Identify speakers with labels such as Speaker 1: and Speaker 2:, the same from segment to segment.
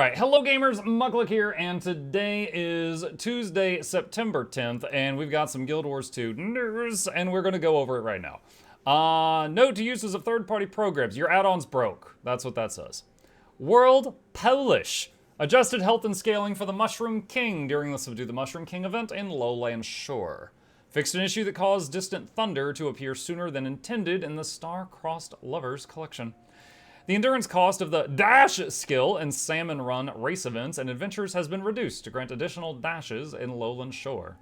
Speaker 1: Alright, hello gamers, Muckluck here, and today is Tuesday, September 10th, and we've got some Guild Wars 2 news, and we're going to go over it right now. Note to users of third-party programs, your add-on's broke. That's what that says. World Polish. Adjusted health and scaling for the Mushroom King during the Subdue the Mushroom King event in Lowland Shore. Fixed an issue that caused Distant Thunder to appear sooner than intended in the Star-Crossed Lovers collection. The endurance cost of the dash skill in Salmon Run race events and adventures has been reduced to grant additional dashes in Lowland Shore.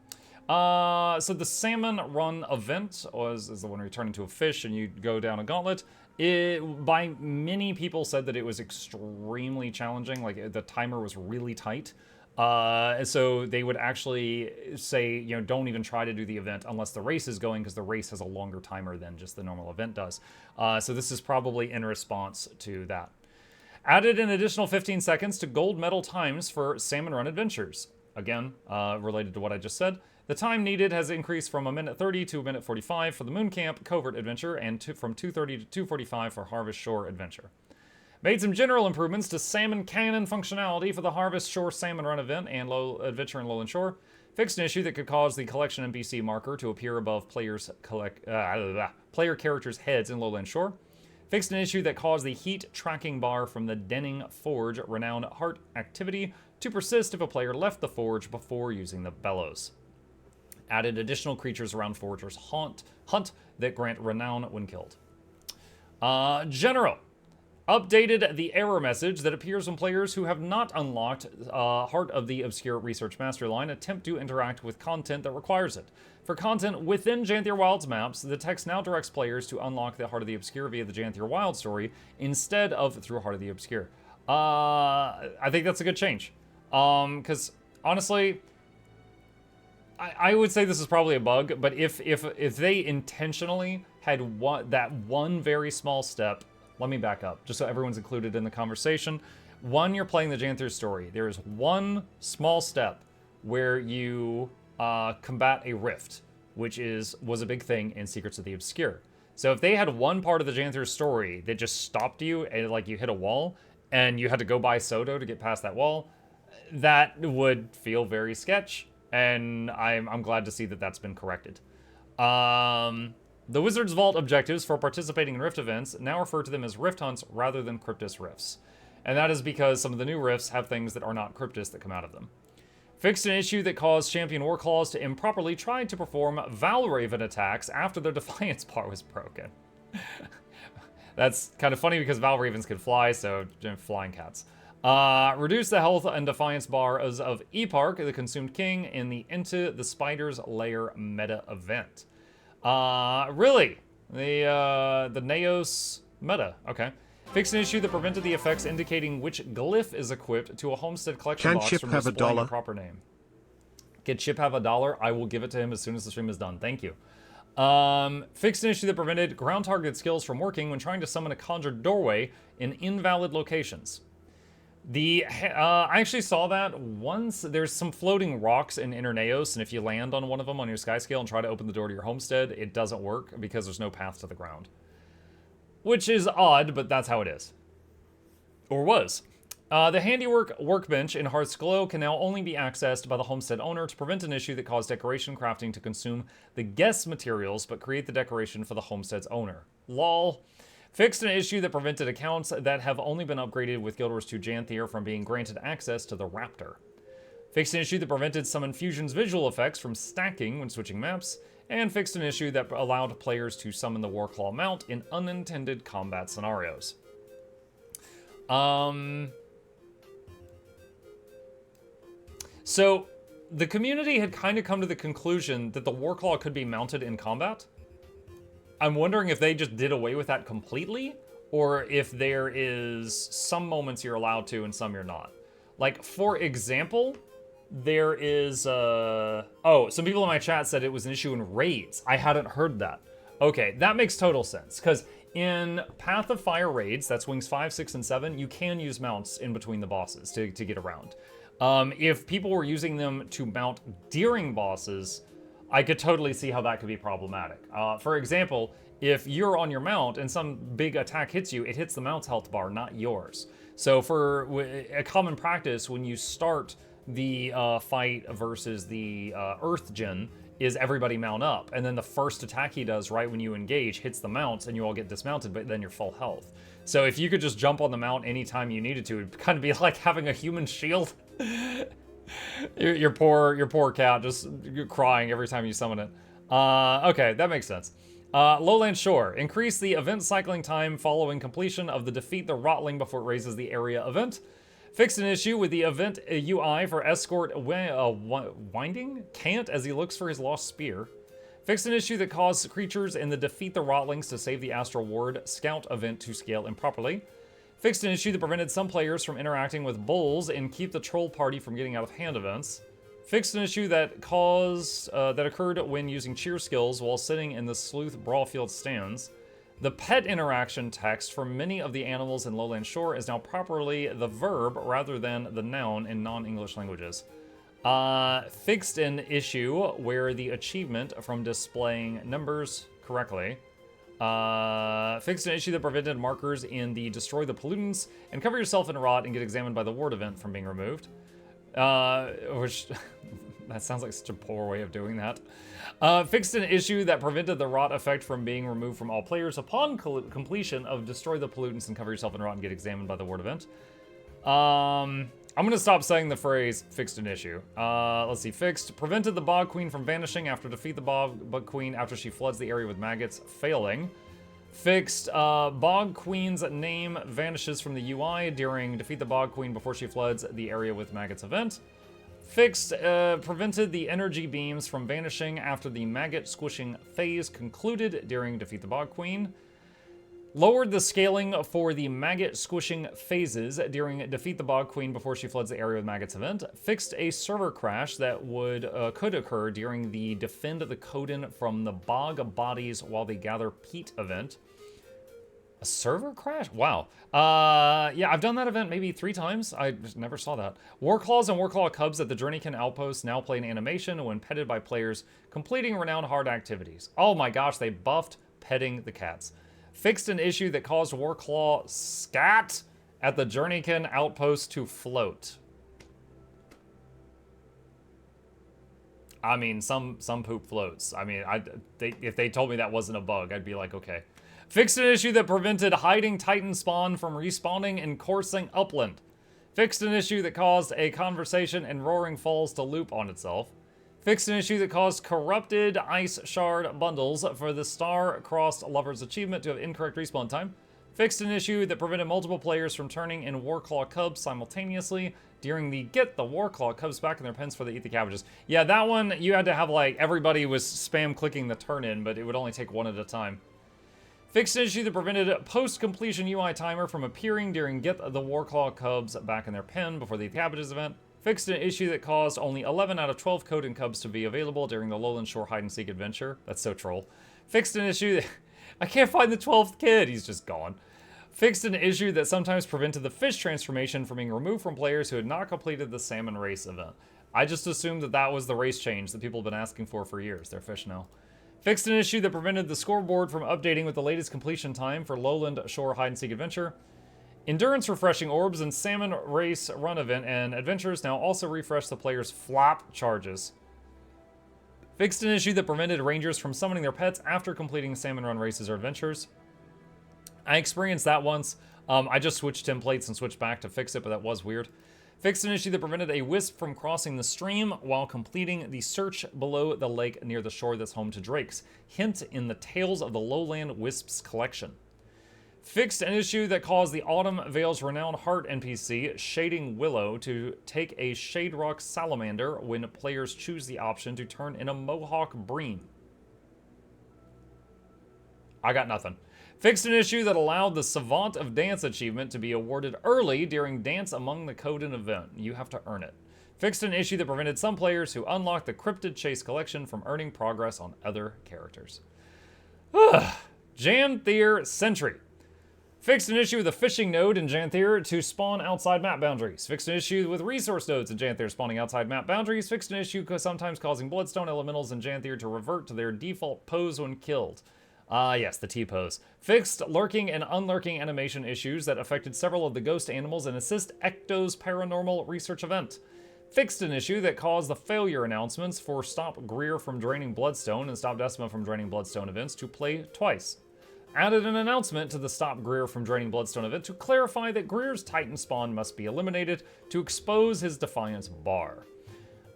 Speaker 1: So the Salmon Run event is the one where you turn into a fish and you go down a gauntlet. By many people said that it was extremely challenging, like the timer was really tight. So they would actually say, you know, don't even try to do the event unless the race is going, because the race has a longer timer than just the normal event does. So this is probably in response to that. Added an additional 15 seconds to gold medal times for Salmon Run adventures. Again, related to what I just said. The time needed has increased from 1:30 to 1:45 for the Moon Camp Covert adventure, and from 2:30 to 2:45 for Harvest Shore adventure. Made some general improvements to Salmon Cannon functionality for the Harvest Shore Salmon Run event and adventure in Lowland Shore. Fixed an issue that could cause the collection NPC marker to appear above player characters' heads in Lowland Shore. Fixed an issue that caused the heat tracking bar from the Denning Forge Renown Heart activity to persist if a player left the forge before using the bellows. Added additional creatures around Forger's hunt that grant renown when killed. General. Updated the error message that appears when players who have not unlocked Heart of the Obscure Research Master Line attempt to interact with content that requires it. For content within Janthier Wilds maps, the text now directs players to unlock the Heart of the Obscure via the Janthier Wild story instead of through Heart of the Obscure. I think that's a good change. Because honestly, I would say this is probably a bug, but if they intentionally had that one very small step. Let me back up, just so everyone's included in the conversation. One, you're playing the Janthier story. There is one small step where you combat a rift, which was a big thing in Secrets of the Obscure. So if they had one part of the Janthier story that just stopped you, and like you hit a wall, and you had to go buy Soto to get past that wall, that would feel very sketch, and I'm glad to see that that's been corrected. The Wizard's Vault objectives for participating in Rift events now refer to them as Rift Hunts rather than Cryptus Rifts. And that is because some of the new Rifts have things that are not Cryptus that come out of them. Fixed an issue that caused Champion Warclaws to improperly try to perform Valraven attacks after their Defiance bar was broken. That's kind of funny because Valravens can fly, so flying cats. Reduce the health and Defiance bars of Epark, the Consumed King, in the Into the Spider's Lair meta event. Really? The Naos meta. Okay. Fix an issue that prevented the effects indicating which glyph is equipped to a Homestead collection box from displaying a proper name. Can Chip have $1? I will give it to him as soon as the stream is done. Thank you. Fixed an issue that prevented ground targeted skills from working when trying to summon a conjured doorway in invalid locations. I actually saw that once. There's some floating rocks in Inner Naos, and if you land on one of them on your sky scale and try to open the door to your homestead, it doesn't work because there's no path to the ground. Which is odd, but that's how it is. Or was. The Handiwork workbench in Hearth's Glow can now only be accessed by the homestead owner to prevent an issue that caused decoration crafting to consume the guest materials but create the decoration for the homestead's owner. Lol. Fixed an issue that prevented accounts that have only been upgraded with Guild Wars 2 Janthier from being granted access to the Raptor. Fixed an issue that prevented some infusion's visual effects from stacking when switching maps. And fixed an issue that allowed players to summon the Warclaw mount in unintended combat scenarios. So, the community had kind of come to the conclusion that the Warclaw could be mounted in combat. I'm wondering if they just did away with that completely, or if there is some moments you're allowed to and some you're not. Like, for example, there is, some people in my chat said it was an issue in raids. I hadn't heard that. Okay, that makes total sense, because in Path of Fire raids, that's wings 5, 6, and 7, you can use mounts in between the bosses to get around. If people were using them to mount during bosses, I could totally see how that could be problematic. For example, if you're on your mount and some big attack hits you, it hits the mount's health bar, not yours. So for a common practice, when you start the fight versus the Earth Gen, is everybody mount up, and then the first attack he does right when you engage hits the mounts, and you all get dismounted, but then you're full health. So if you could just jump on the mount anytime you needed to, it'd kind of be like having a human shield. your poor cat just crying every time you summon it. Okay, that makes sense. Lowland Shore. Increase the event cycling time following completion of the Defeat the Rotling before it raises the area event. Fixed an issue with the event UI for Escort Winding Can't as he looks for his lost spear. Fixed an issue that caused creatures in the Defeat the Rotlings to save the Astral Ward Scout event to scale improperly. Fixed an issue that prevented some players from interacting with bulls and keep the troll party from getting out of hand events. Fixed an issue that occurred when using cheer skills while sitting in the Sleuth Brawlfield stands. The pet interaction text for many of the animals in Lowland Shore is now properly the verb rather than the noun in non-English languages. Fixed an issue where the achievement from displaying numbers correctly. Fixed an issue that prevented markers in the Destroy the Pollutants and Cover Yourself in Rot and Get Examined by the Ward event from being removed. Which, that sounds like such a poor way of doing that. Fixed an issue that prevented the rot effect from being removed from all players upon completion of Destroy the Pollutants and Cover Yourself in Rot and Get Examined by the Ward event. I'm gonna stop saying the phrase fixed an issue. Let's see. Fixed prevented the Bog Queen from vanishing after defeat the Bog Queen after she floods the area with maggots, failing. Fixed Bog Queen's name vanishes from the UI during defeat the Bog Queen before she floods the area with maggots event. Fixed prevented the energy beams from vanishing after the maggot squishing phase concluded during defeat the Bog Queen. Lowered the scaling for the maggot squishing phases during Defeat the Bog Queen before she floods the area with maggots event. Fixed a server crash that could occur during the Defend the Coden from the Bog Bodies while they gather peat event. A server crash? Wow. Yeah, I've done that event maybe 3 times. I just never saw that. Warclaws and Warclaw Cubs at the Journeykin Outpost now play an animation when petted by players completing Renown hard activities. Oh my gosh, they buffed petting the cats. Fixed an issue that caused Warclaw scat at the Journeykin Outpost to float. I mean, some poop floats. I mean, if they told me that wasn't a bug, I'd be like, okay. Fixed an issue that prevented hiding Titan spawn from respawning and coursing upland. Fixed an issue that caused a conversation in Roaring Falls to loop on itself. Fixed an issue that caused corrupted ice shard bundles for the Star-Crossed Lover's achievement to have incorrect respawn time. Fixed an issue that prevented multiple players from turning in Warclaw Cubs simultaneously during the Get the Warclaw Cubs back in their pens for the Eat the Cabbages. Yeah, that one, you had to have, like, everybody was spam clicking the turn in, but it would only take one at a time. Fixed an issue that prevented post-completion UI timer from appearing during Get the Warclaw Cubs back in their pen before the Eat the Cabbages event. Fixed an issue that caused only 11 out of 12 Coden Cubs to be available during the Lowland Shore hide-and-seek adventure. That's so troll. Fixed an issue that... I can't find the 12th kid. He's just gone. Fixed an issue that sometimes prevented the fish transformation from being removed from players who had not completed the Salmon Race event. I just assumed that that was the race change that people have been asking for years. They're fish now. Fixed an issue that prevented the scoreboard from updating with the latest completion time for Lowland Shore hide-and-seek adventure. Endurance refreshing orbs and Salmon Race run event and adventures now also refresh the player's flop charges. Fixed an issue that prevented rangers from summoning their pets after completing salmon run races or adventures. I experienced that once. I just switched templates and switched back to fix it, but that was weird. Fixed an issue that prevented a wisp from crossing the stream while completing the search below the lake near the shore that's home to drakes. Hint in the Tales of the Lowland Wisps collection. Fixed an issue that caused the Autumn Vale's Renown Heart NPC, Shading Willow, to take a Shade Rock Salamander when players choose the option to turn in a Mohawk Bream. I got nothing. Fixed an issue that allowed the Savant of Dance achievement to be awarded early during Dance Among the Coden event. You have to earn it. Fixed an issue that prevented some players who unlocked the Cryptid Chase collection from earning progress on other characters. Janthier Sentry. Fixed an issue with a fishing node in Janthier to spawn outside map boundaries. Fixed an issue with resource nodes in Janthier spawning outside map boundaries. Fixed an issue sometimes causing bloodstone elementals in Janthier to revert to their default pose when killed. Yes, the T-pose. Fixed lurking and unlurking animation issues that affected several of the ghost animals and assist Ecto's paranormal research event. Fixed an issue that caused the failure announcements for Stop Greer from Draining Bloodstone and Stop Decima from Draining Bloodstone events to play twice. Added an announcement to the Stop Greer from Draining Bloodstone event to clarify that Greer's Titan spawn must be eliminated to expose his Defiance bar.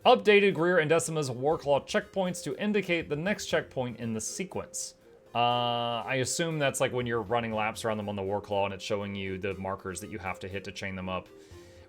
Speaker 1: Updated Greer and Decima's Warclaw checkpoints to indicate the next checkpoint in the sequence. I assume that's like when you're running laps around them on the Warclaw and it's showing you the markers that you have to hit to chain them up.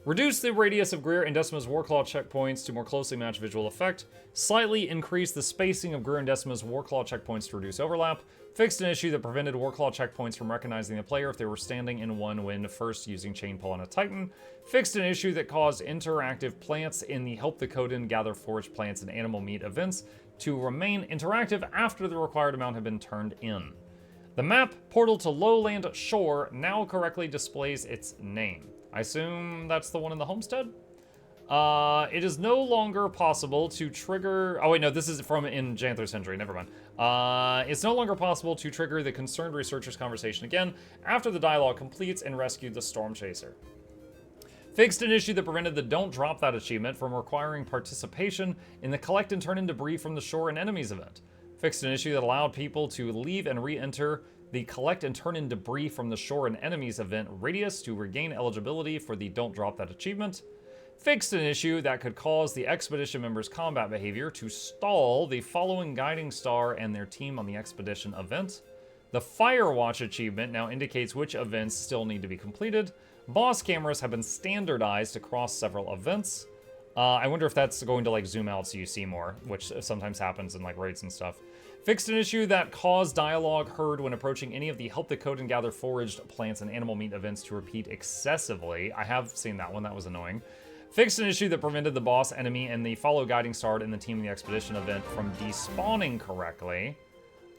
Speaker 1: Reduce the radius of Greer and Decima's Warclaw checkpoints to more closely match visual effect. Slightly increase the spacing of Greer and Decima's Warclaw checkpoints to reduce overlap. Fixed an issue that prevented Warclaw checkpoints from recognizing the player if they were standing in one when first using Chain Pull on a Titan. Fixed an issue that caused interactive plants in the Help the Coden Gather Forage Plants and Animal Meat events to remain interactive after the required amount had been turned in. The map portal to Lowland Shore now correctly displays its name. I assume that's the one in the Homestead? It is no longer possible to trigger... Oh, wait, no, this is from in Janther Century. Never mind. It's no longer possible to trigger the Concerned Researcher's conversation again after the dialogue completes and rescue the Storm Chaser. Fixed an issue that prevented the Don't Drop That achievement from requiring participation in the Collect and Turn in Debris from the Shore and Enemies event. Fixed an issue that allowed people to leave and re-enter the Collect and Turn in Debris from the Shore and Enemies event radius to regain eligibility for the Don't Drop That achievement. Fixed an issue that could cause the expedition members' combat behavior to stall the following Guiding Star and their team on the expedition event. The Firewatch achievement now indicates which events still need to be completed. Boss cameras have been standardized across several events. I wonder if that's going to like zoom out so you see more, which sometimes happens in like raids and stuff. Fixed an issue that caused dialogue heard when approaching any of the Help the Code and Gather Foraged Plants and Animal Meat events to repeat excessively. I have seen that one, that was annoying. Fixed an issue that prevented the boss enemy and the Follow Guiding Star in the Team in the Expedition event from despawning correctly.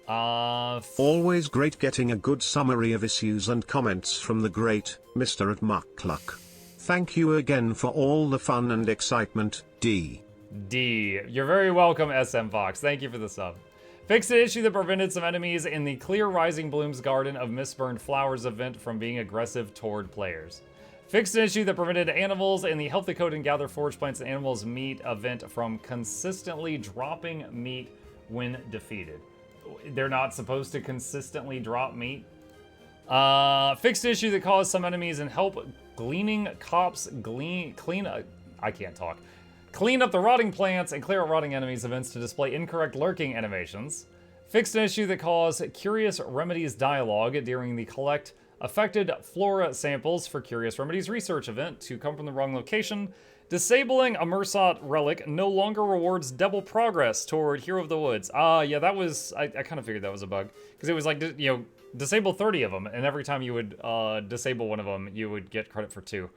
Speaker 2: Always great getting a good summary of issues and comments from the great Mr. at Muckluck. Thank you again for all the fun and excitement, D.
Speaker 1: You're very welcome, SM Fox. Thank you for the sub. Fixed an issue that prevented some enemies in the Clear Rising Blooms Garden of Mistburned Flowers event from being aggressive toward players. Fixed an issue that prevented animals in the Help the Code and Gather Forage Plants and Animals Meat event from consistently dropping meat when defeated. They're not supposed to consistently drop meat. Fixed issue that caused some enemies in Help Gleaning Cops clean up the rotting plants and clear out rotting enemies events to display incorrect lurking animations. Fixed an issue that caused Curious Remedies dialogue during the Collect Affected Flora Samples for Curious Remedies research event to come from the wrong location. Disabling a Mursat relic no longer rewards double progress toward Hero of the Woods. Yeah, that was... I kind of figured that was a bug. Because it was like, you know, disable 30 of them, and every time you would disable one of them, you would get credit for 2.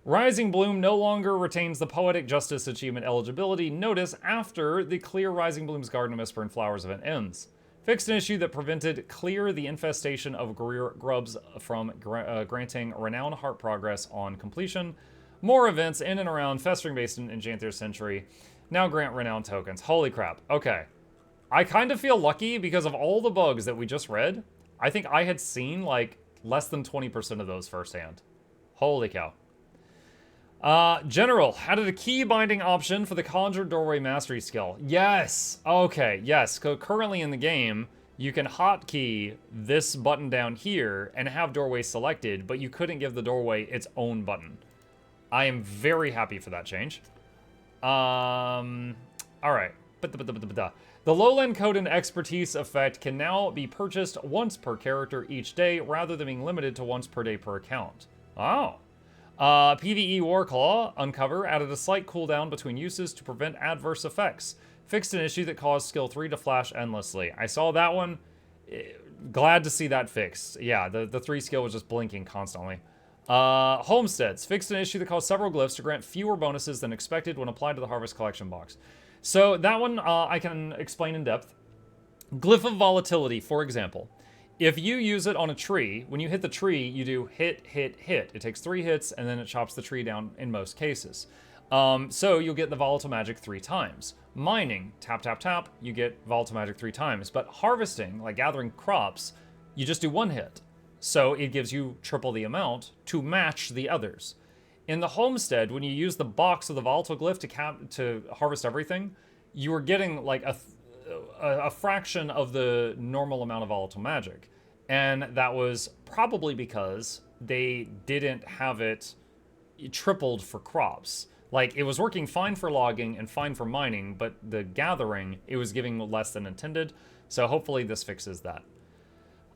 Speaker 1: Rising Bloom no longer retains the Poetic Justice Achievement eligibility notice after the Clear Rising Bloom's Garden of Mistburned Flowers event ends. Fixed an issue that prevented Clear the Infestation of Grubs from granting Renown Heart Progress on completion. More events in and around Festering Basin and Janther Century now grant Renown tokens. Holy crap. Okay. I kind of feel lucky because of all the bugs that we just read. I think I had seen like less than 20% of those firsthand. Holy cow. General, added a key binding option for the Conjure Doorway Mastery skill. Yes! Okay, yes. Currently in the game, you can hotkey this button down here and have Doorway selected, but you couldn't give the doorway its own button. I am very happy for that change. Alright. The Lowland Code and Expertise effect can now be purchased once per character each day, rather than being limited to once per day per account. Oh. PvE Warclaw Uncover added a slight cooldown between uses to prevent adverse effects. Fixed an issue that caused skill 3 to flash endlessly. I saw that one. Glad to see that fixed. Yeah, the 3 skill was just blinking constantly. Homesteads. Fixed an issue that caused several glyphs to grant fewer bonuses than expected when applied to the Harvest Collection box. So that one I can explain in depth. Glyph of Volatility, for example. If you use it on a tree, when you hit the tree, you do hit, hit, hit. It takes 3 hits, and then it chops the tree down in most cases. So you'll get the volatile magic 3 times. Mining, tap, tap, tap, you get volatile magic 3 times. But harvesting, like gathering crops, you just do 1 hit. So it gives you triple the amount to match the others. In the Homestead, when you use the box of the volatile glyph to harvest everything, you were getting like a fraction of the normal amount of volatile magic. And that was probably because they didn't have it tripled for crops. Like, it was working fine for logging and fine for mining, but the gathering, it was giving less than intended. So hopefully this fixes that.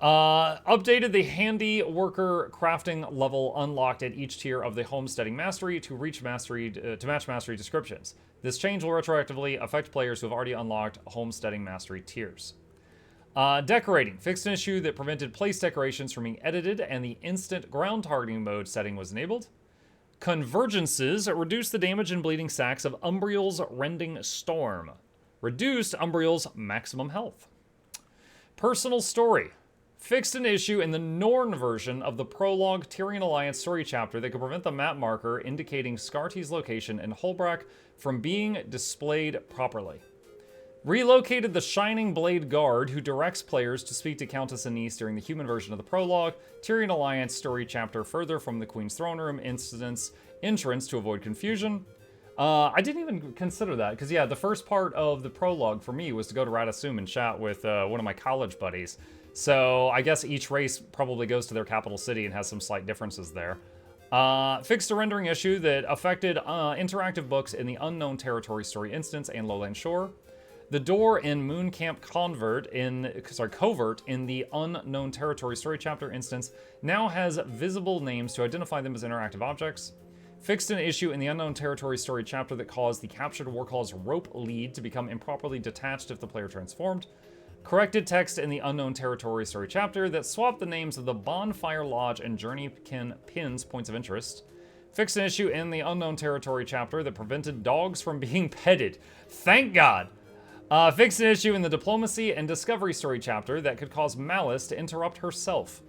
Speaker 1: Updated the handy worker crafting level unlocked at each tier of the homesteading mastery to reach mastery to match mastery descriptions. This change will retroactively affect players who have already unlocked homesteading mastery tiers. Decorating. Fixed an issue that prevented place decorations from being edited, and the instant ground targeting mode setting was enabled. Convergences reduced the damage and bleeding stacks of Umbriel's Rending Storm. Reduced Umbriel's maximum health. Personal story. Fixed an issue in the Norn version of the prologue Tyrian Alliance story chapter that could prevent the map marker indicating Scarty's location in Holbrack from being displayed properly. Relocated the Shining Blade Guard, who directs players to speak to Countess Anise during the human version of the prologue, Tyrian Alliance story chapter further from the Queen's Throne Room entrance to avoid confusion. I didn't even consider that, because yeah, the first part of the prologue for me was to go to Radasum and chat with one of my college buddies. So I guess each race probably goes to their capital city and has some slight differences there. Fixed a rendering issue that affected interactive books in the Unknown Territory story instance and Lowland Shore. The door in Moon Camp Covert in the Unknown Territory story chapter instance now has visible names to identify them as interactive objects. Fixed an issue in the Unknown Territory story chapter that caused the captured Warcall's rope lead to become improperly detached if the player transformed. Corrected text in the Unknown Territory story chapter that swapped the names of the Bonfire Lodge and Journeykin Pins points of interest. Fixed an issue in the Unknown Territory chapter that prevented dogs from being petted. Thank God! Fixed an issue in the Diplomacy and Discovery story chapter that could cause Malice to interrupt herself.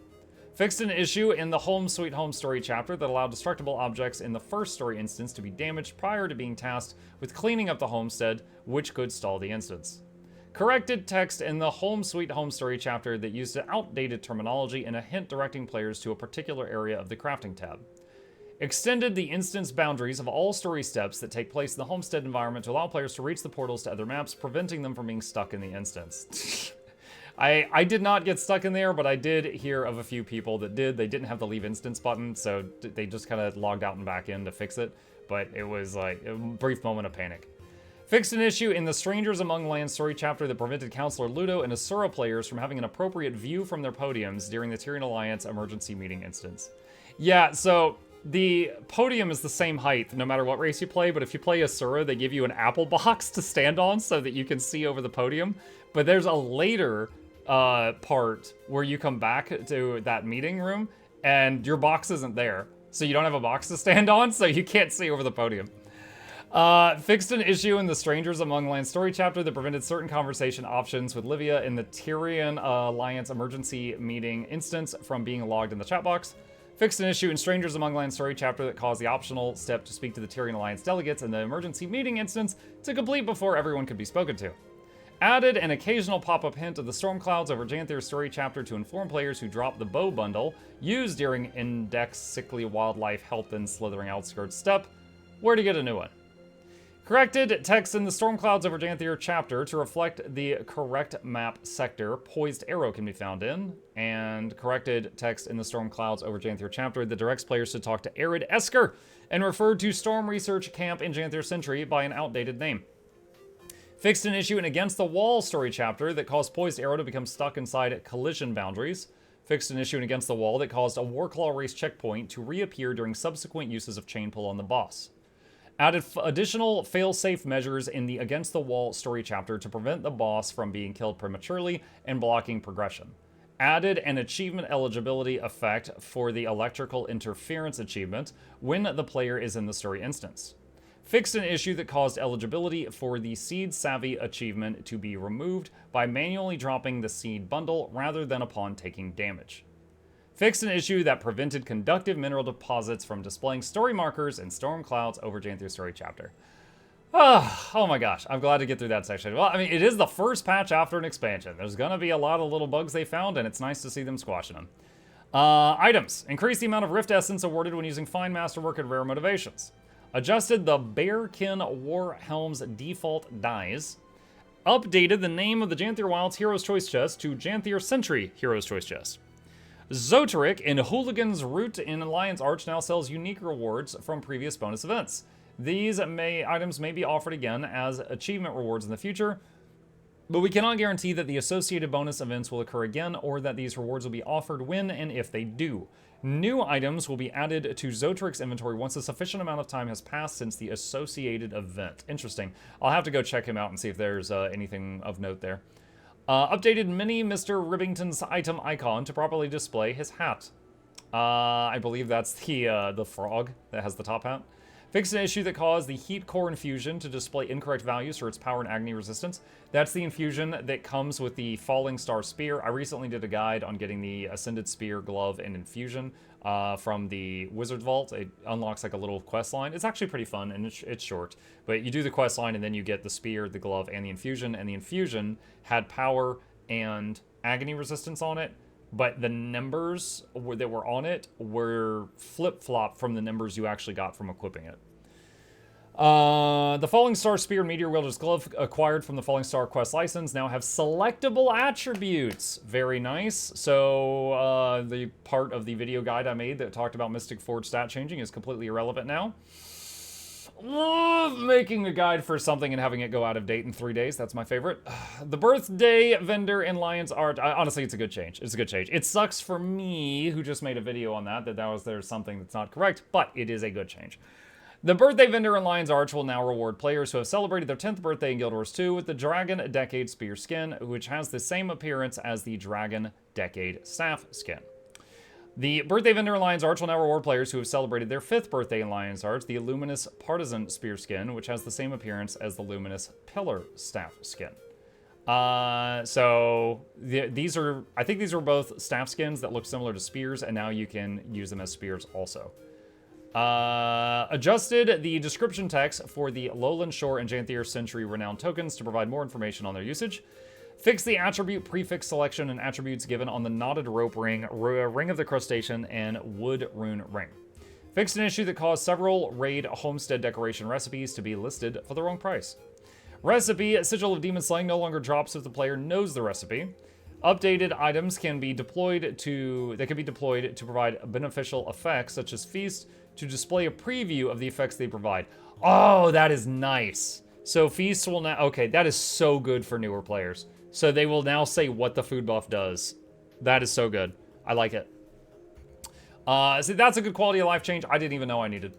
Speaker 1: Fixed an issue in the Home Sweet Home story chapter that allowed destructible objects in the first story instance to be damaged prior to being tasked with cleaning up the homestead, which could stall the instance. Corrected text in the Home Sweet Home story chapter that used an outdated terminology and a hint directing players to a particular area of the crafting tab. Extended the instance boundaries of all story steps that take place in the homestead environment to allow players to reach the portals to other maps, preventing them from being stuck in the instance. I did not get stuck in there, but I did hear of a few people that did. They didn't have the leave instance button, so they just kind of logged out and back in to fix it. But it was like a brief moment of panic. Fixed an issue in the Strangers Among Lands story chapter that prevented Counselor Ludo and Asura players from having an appropriate view from their podiums during the Tyrian Alliance emergency meeting instance. Yeah, so the podium is the same height no matter what race you play, but if you play Asura, they give you an apple box to stand on so that you can see over the podium. But there's a later part where you come back to that meeting room and your box isn't there. So you don't have a box to stand on, so you can't see over the podium. Fixed an issue in the Strangers Among Lands story chapter that prevented certain conversation options with Livia in the Tyrian Alliance emergency meeting instance from being logged in the chat box. Fixed an issue in Strangers Among Lands story chapter that caused the optional step to speak to the Tyrian Alliance delegates in the emergency meeting instance to complete before everyone could be spoken to. Added an occasional pop-up hint of the storm clouds over Janthir's story chapter to inform players who dropped the bow bundle used during Index Sickly Wildlife Health and Slithering Outskirts step where to get a new one. Corrected text in the Storm Clouds over Janthir chapter to reflect the correct map sector Poised Arrow can be found in, and corrected text in the Storm Clouds over Janthir chapter that directs players to talk to Arid Esker and referred to Storm Research Camp in Janthir Century by an outdated name. Fixed an issue in Against the Wall story chapter that caused Poised Arrow to become stuck inside collision boundaries. Fixed an issue in Against the Wall that caused a Warclaw race checkpoint to reappear during subsequent uses of chain pull on the boss. Added additional fail-safe measures in the Against the Wall story chapter to prevent the boss from being killed prematurely and blocking progression. Added an achievement eligibility effect for the electrical interference achievement when the player is in the story instance. Fixed an issue that caused eligibility for the Seed Savvy achievement to be removed by manually dropping the seed bundle rather than upon taking damage. Fixed an issue that prevented conductive mineral deposits from displaying story markers in storm clouds over Janthier story chapter. Oh my gosh, I'm glad to get through that section. Well, I mean, it is the first patch after an expansion. There's gonna be a lot of little bugs they found, and it's nice to see them squashing them. Items. Increase the amount of Rift Essence awarded when using Fine Masterwork and Rare Motivations. Adjusted the Bearkin War Helm's default dies. Updated the name of the Janthier Wilds Hero's Choice Chest to Janthier Sentry Hero's Choice Chest. Zoteric in Hooligan's Route in Lion's Arch now sells unique rewards from previous bonus events. These items may be offered again as achievement rewards in the future, but we cannot guarantee that the associated bonus events will occur again or that these rewards will be offered when and if they do. New items will be added to Zoteric's inventory once a sufficient amount of time has passed since the associated event. Interesting. I'll have to go check him out and see if there's anything of note there. Updated mini Mr. Ribbington's item icon to properly display his hat. I believe that's the frog that has the top hat. Fixed an issue that caused the Heat Core infusion to display incorrect values for its power and agony resistance. That's the infusion that comes with the Falling Star Spear. I recently did a guide on getting the Ascended Spear, Glove, and Infusion from the Wizard Vault. It unlocks like a little quest line. It's actually pretty fun, and it's short. But you do the quest line, and then you get the Spear, the Glove, and the Infusion. And the Infusion had power and agony resistance on it, but the numbers that were on it were flip-flopped from the numbers you actually got from equipping it. The Falling Star Spear and Meteor Wielder's Glove acquired from the Falling Star Quest license now have selectable attributes. Very nice. So the part of the video guide I made that talked about Mystic Forge stat changing is completely irrelevant now. Love making a guide for something and having it go out of date in 3 days. That's my favorite. The birthday vendor in Lion's Art. Honestly, it's a good change. It's a good change. It sucks for me, who just made a video on there's something that's not correct, but it is a good change. The birthday vendor in Lion's Arch will now reward players who have celebrated their 10th birthday in Guild Wars 2 with the Dragon Decade Spear skin, which has the same appearance as the Dragon Decade Staff skin. The birthday vendor in Lion's Arch will now reward players who have celebrated their 5th birthday in Lion's Arch, the Luminous Partisan Spear skin, which has the same appearance as the Luminous Pillar Staff skin. These are, I think these are both staff skins that look similar to spears, and now you can use them as spears also. Adjusted the description text for the Lowland Shore and Janthier Century Renown tokens to provide more information on their usage. Fix the attribute prefix selection and attributes given on the Knotted Rope Ring, Ring of the Crustacean, and Wood Rune Ring. Fixed an issue that caused several raid homestead decoration recipes to be listed for the wrong price. Recipe, Sigil of Demon Slaying, no longer drops if the player knows the recipe. Updated items can be deployed to provide beneficial effects, such as Feast, to display a preview of the effects they provide. Oh, that is nice. So Feast will now, okay, that is so good for newer players. So they will now say what the food buff does. That is so good. I like it. See, that's a good quality of life change I didn't even know I needed.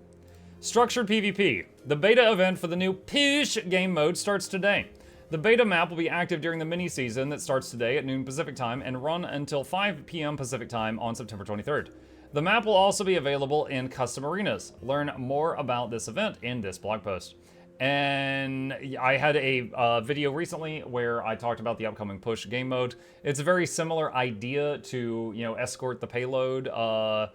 Speaker 1: Structured PvP. The beta event for the new Push game mode starts today. The beta map will be active during the mini-season that starts today at noon Pacific time and run until 5 p.m. Pacific time on September 23rd. The map will also be available in custom arenas. Learn more about this event in this blog post. And I had a video recently where I talked about the upcoming Push game mode. It's a very similar idea to, you know, escort the payload, or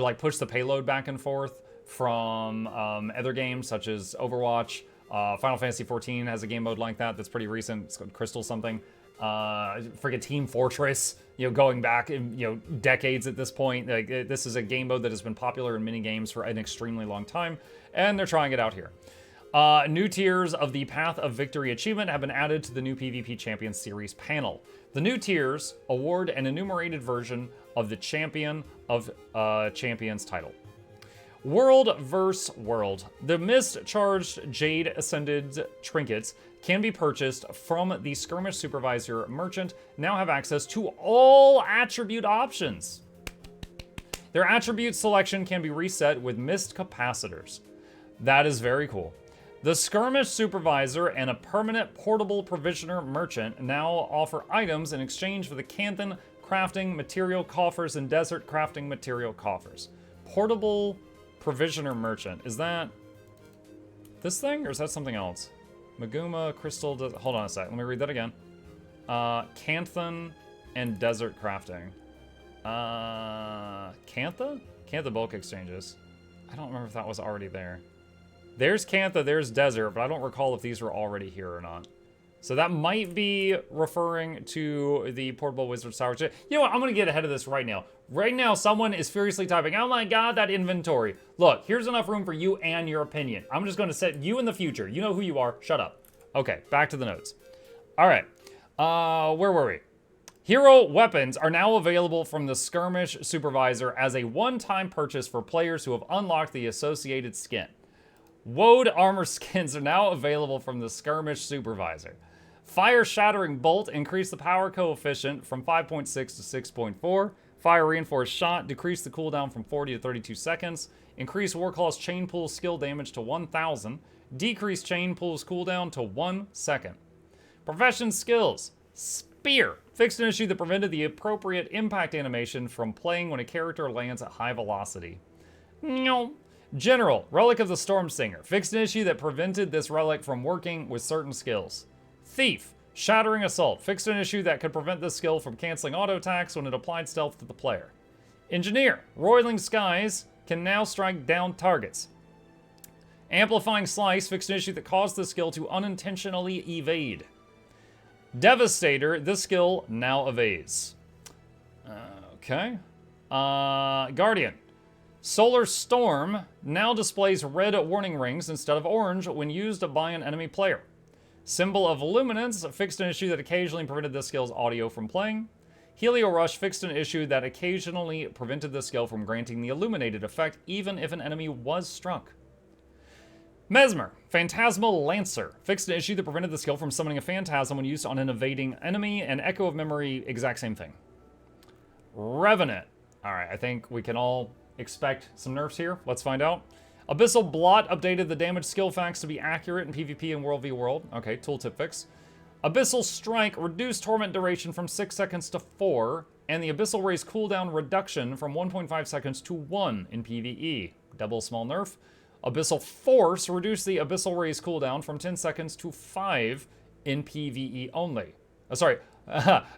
Speaker 1: like push the payload back and forth from other games such as Overwatch. Final Fantasy XIV has a game mode like that that's pretty recent. It's called Crystal something. Friggin' Team Fortress, you know, going back, you know, decades at this point. Like, this is a game mode that has been popular in mini games for an extremely long time, and they're trying it out here. New tiers of the Path of Victory achievement have been added to the new PvP Champions Series panel. The new tiers award an enumerated version of the Champion of Champions title. World vs. World. The Mist-charged Jade Ascended trinkets can be purchased from the Skirmish Supervisor merchant, now have access to all attribute options. Their attribute selection can be reset with Mist capacitors. That is very cool. The Skirmish Supervisor and a permanent portable provisioner merchant now offer items in exchange for the Canthan crafting material coffers and desert crafting material coffers. Portable provisioner merchant. Is that this thing or is that something else? Maguma, Crystal, hold on a sec. Let me read that again. Canthan and desert crafting. Cantha? Cantha bulk exchanges. I don't remember if that was already there. There's Cantha, there's Desert, but I don't recall if these were already here or not. So that might be referring to the Portable Wizard's Tower. You know what? I'm going to get ahead of this right now. Right now, someone is furiously typing, oh my god, that inventory. Look, here's enough room for you and your opinion. I'm just going to set you in the future. You know who you are. Shut up. Okay, back to the notes. All right. Where were we? Hero weapons are now available from the Skirmish Supervisor as a one-time purchase for players who have unlocked the associated skin. Woad armor skins are now available from the Skirmish Supervisor. Fire Shattering Bolt increased the power coefficient from 5.6 to 6.4. Fire Reinforced Shot decreased the cooldown from 40 to 32 seconds. Increased Warclaw's Chain Pool skill damage to 1000. Decreased Chain Pool's cooldown to 1 second. Profession skills. Spear fixed an issue that prevented the appropriate impact animation from playing when a character lands at high velocity. No. General, Relic of the Stormsinger, fixed an issue that prevented this relic from working with certain skills. Thief, Shattering Assault, fixed an issue that could prevent this skill from canceling auto attacks when it applied stealth to the player. Engineer, Roiling Skies can now strike down targets. Amplifying Slice, fixed an issue that caused the skill to unintentionally evade. Devastator, this skill now evades. Okay. Guardian. Solar Storm now displays red warning rings instead of orange when used by an enemy player. Symbol of Luminance fixed an issue that occasionally prevented this skill's audio from playing. Helio Rush fixed an issue that occasionally prevented this skill from granting the illuminated effect even if an enemy was struck. Mesmer, Phantasmal Lancer, fixed an issue that prevented the skill from summoning a phantasm when used on an evading enemy, and Echo of Memory, exact same thing. Revenant. Alright, I think we can all expect some nerfs here. Let's find out. Abyssal Blot updated the damage skill facts to be accurate in PvP and World v World. Okay, tooltip fix. Abyssal Strike reduced torment duration from 6 seconds to 4, and the Abyssal Raise cooldown reduction from 1.5 seconds to 1 in PvE. Double small nerf. Abyssal Force reduced the Abyssal Raise cooldown from 10 seconds to 5 in PvE only. Sorry,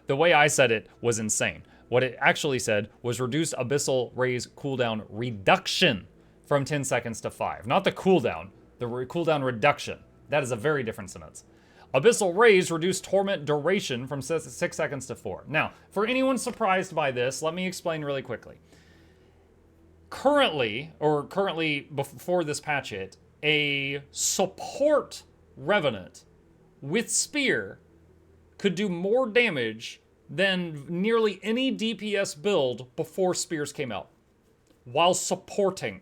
Speaker 1: the way I said it was insane. What it actually said was reduce Abyssal Raise cooldown reduction from 10 seconds to 5. Not the cooldown, the cooldown reduction. That is a very different sentence. Abyssal Raise reduced torment duration from 6 seconds to 4. Now, for anyone surprised by this, let me explain really quickly. Currently before this patch hit, a support Revenant with Spear could do more damage than nearly any DPS build before Spears came out, while supporting.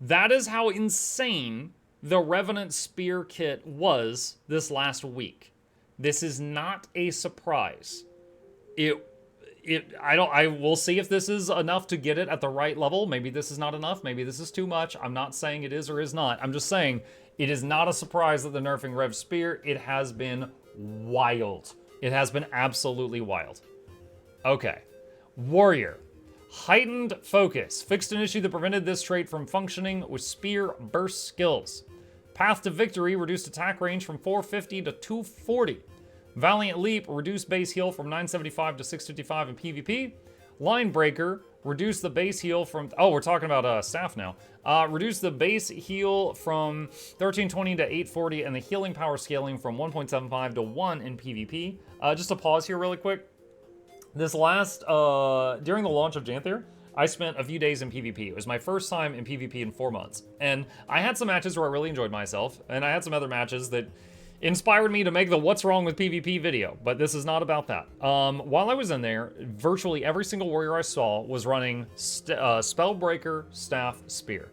Speaker 1: That is how insane the Revenant Spear kit was this last week. This is not a surprise. I will see if this is enough to get it at the right level. Maybe this is not enough. Maybe this is too much. I'm not saying it is or is not. I'm just saying it is not a surprise that they're nerfing Rev Spear. It has been wild. It has been absolutely wild. Okay. Warrior. Heightened Focus. Fixed an issue that prevented this trait from functioning with Spear burst skills. Path to Victory reduced attack range from 450 to 240. Valiant Leap reduced base heal from 975 to 655 in PvP. Line Breaker reduced the base heal from... Oh, we're talking about staff now. Reduced the base heal from 1320 to 840 and the healing power scaling from 1.75 to 1 in PvP. Just to pause here really quick. This last... during the launch of Janther, I spent a few days in PvP. It was my first time in PvP in 4 months. And I had some matches where I really enjoyed myself. And I had some other matches that inspired me to make the What's Wrong with PvP video, but this is not about that. While I was in there, virtually every single warrior I saw was running Spellbreaker, Staff, Spear.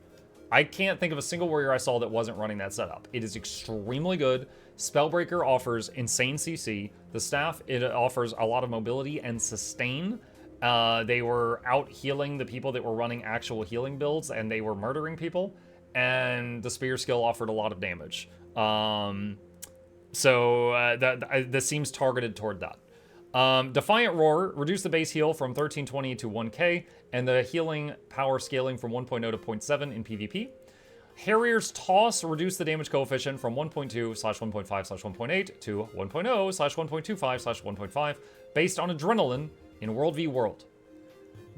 Speaker 1: I can't think of a single warrior I saw that wasn't running that setup. It is extremely good. Spellbreaker offers insane CC. The Staff, it offers a lot of mobility and sustain. They were out healing the people that were running actual healing builds, and they were murdering people. And the Spear skill offered a lot of damage. So this seems targeted toward that. Defiant Roar reduced the base heal from 1320 to 1k, and the healing power scaling from 1.0 to 0.7 in PvP. Harrier's Toss reduced the damage coefficient from 1.2/1.5/1.8 to 1.0/1.25/1.5 based on Adrenaline in World v World.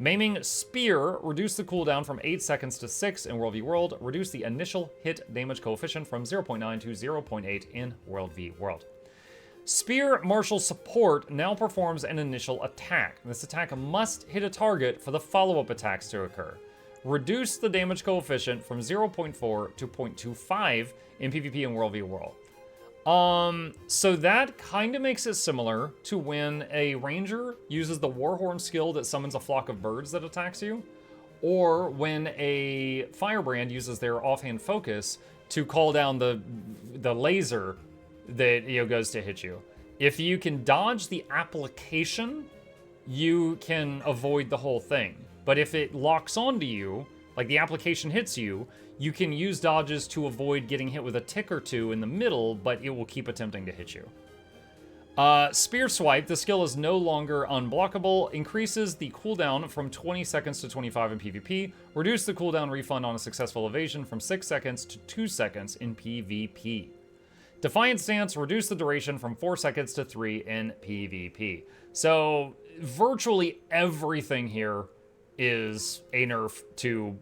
Speaker 1: Maiming Spear, reduce the cooldown from 8 seconds to 6 in World v World. Reduce the initial hit damage coefficient from 0.9 to 0.8 in World v World. Spear Martial Support now performs an initial attack. This attack must hit a target for the follow-up attacks to occur. Reduce the damage coefficient from 0.4 to 0.25 in PvP and World v World. So that kind of makes it similar to when a ranger uses the Warhorn skill that summons a flock of birds that attacks you, or when a firebrand uses their offhand focus to call down the laser that goes to hit you. If you can dodge the application, you can avoid the whole thing. But if it locks onto you, like the application hits you, you can use dodges to avoid getting hit with a tick or two in the middle, but it will keep attempting to hit you. Spear Swipe, the skill is no longer unblockable, increases the cooldown from 20 seconds to 25 in PvP, reduce the cooldown refund on a successful evasion from 6 seconds to 2 seconds in PvP. Defiant Stance, reduce the duration from 4 seconds to 3 in PvP. So virtually everything here is a nerf to,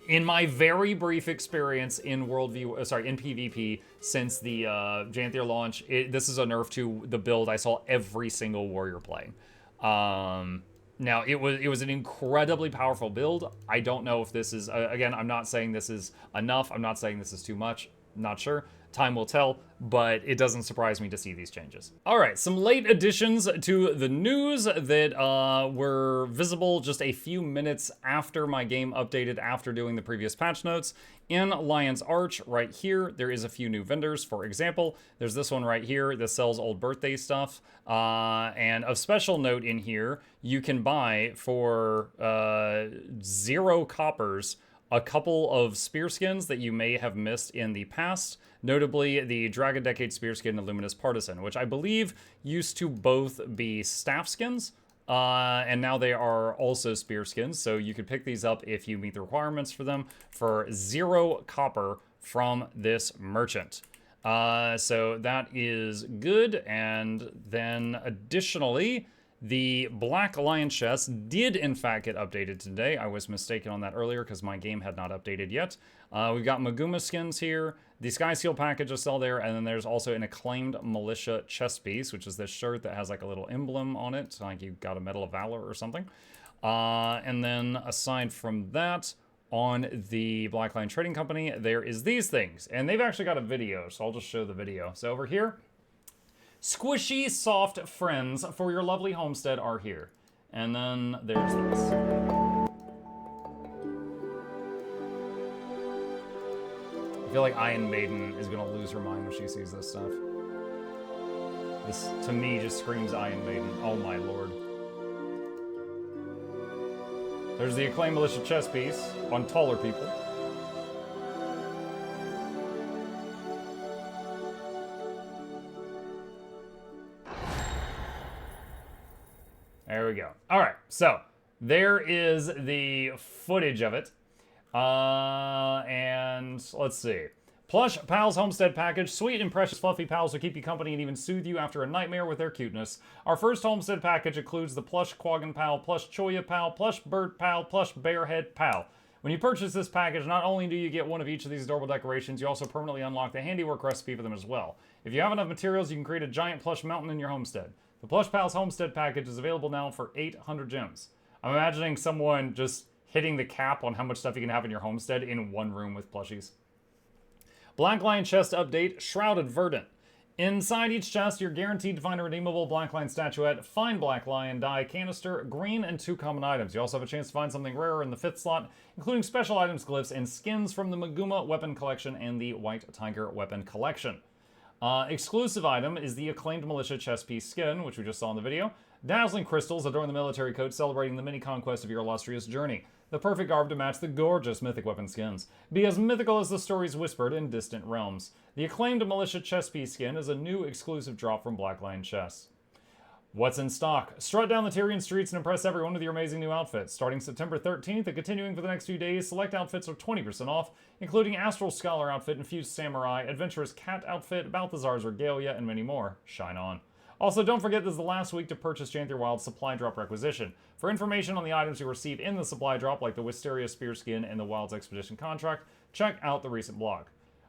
Speaker 1: in my very brief experience in in PvP since the Janthier launch, this is a nerf to the build I saw every single warrior playing. Now it was an incredibly powerful build. I don't know if this is again, I'm not saying this is enough. I'm not saying this is too much. Not sure. Time will tell, but it doesn't surprise me to see these changes. All right, some late additions to the news that were visible just a few minutes after my game updated after doing the previous patch notes. In Lion's Arch, right here, there is a few new vendors. For example, there's this one right here that sells old birthday stuff. And of special note in here, you can buy for 0 coppers a couple of spear skins that you may have missed in the past, notably the Dragon Decade spear skin and Luminous Partisan, which I believe used to both be staff skins, and now they are also spear skins, so you could pick these up if you meet the requirements for them for 0 copper from this merchant. So that is good, and then additionally, the Black Lion chest did in fact get updated today. I was mistaken on that earlier because my game had not updated yet. We've got Maguma skins here. The Sky Seal package is still there, and then there's also an Acclaimed Militia chest piece, which is this shirt that has like a little emblem on it, so like you got a Medal of Valor or something. And then aside from that, on the Black Lion Trading Company, there is these things, and they've actually got a video, so I'll just show the video. So over here, squishy, soft friends for your lovely homestead are here. And then there's this. I feel like Iron Maiden is gonna lose her mind when she sees this stuff. This, to me, just screams Iron Maiden. Oh my lord. There's the Acclaimed Militia chest piece on taller people. There we go. All right, so there is the footage of it. And let's see. Plush Pals Homestead Package. Sweet and precious fluffy pals who keep you company and even soothe you after a nightmare with their cuteness. Our first Homestead Package includes the Plush Quaggan Pal, Plush Choya Pal, Plush Bird Pal, Plush Bearhead Pal. When you purchase this package, not only do you get one of each of these adorable decorations, you also permanently unlock the handiwork recipe for them as well. If you have enough materials, you can create a giant plush mountain in your homestead. The Plush Pals Homestead Package is available now for 800 gems. I'm imagining someone just hitting the cap on how much stuff you can have in your homestead in one room with plushies. Black Lion Chest Update, Shrouded Verdant. Inside each chest, you're guaranteed to find a redeemable Black Lion statuette, fine Black Lion die canister, green, and 2 common items. You also have a chance to find something rarer in the 5th slot, including special items, glyphs, and skins from the Maguma weapon collection and the White Tiger weapon collection. Exclusive item is the Acclaimed Militia chest piece skin, which we just saw in the video. Dazzling crystals adorn the military coat, celebrating the many conquests of your illustrious journey. The perfect garb to match the gorgeous mythic weapon skins. Be as mythical as the stories whispered in distant realms. The Acclaimed Militia chest piece skin is a new exclusive drop from Black Lion chests. What's in stock? Strut down the Tyrian streets and impress everyone with your amazing new outfits. Starting September 13th and continuing for the next few days, select outfits are 20% off, including Astral Scholar outfit, Infused Samurai, Adventurous Cat outfit, Balthazar's Regalia, and many more. Shine on. Also, don't forget this is the last week to purchase Janther Wild's supply drop requisition. For information on the items you receive in the supply drop, like the Wisteria Spear Skin and the Wild's Expedition contract, check out the recent blog.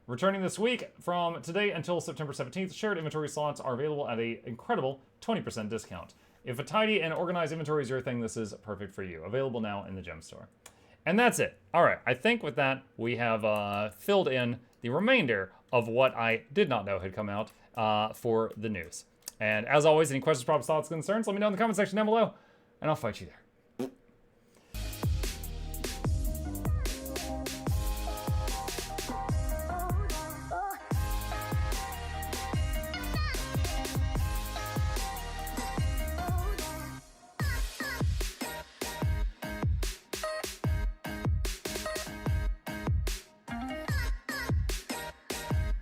Speaker 1: Returning this week, from today until September 17th, shared inventory slots are available at an incredible 20% discount. If a tidy and organized inventory is your thing, this is perfect for you. Available now in the gem store. And that's it. All right, I think with that, we have filled in the remainder of what I did not know had come out for the news. And as always, any questions, problems, thoughts, concerns, let me know in the comment section down below, and I'll fight you there.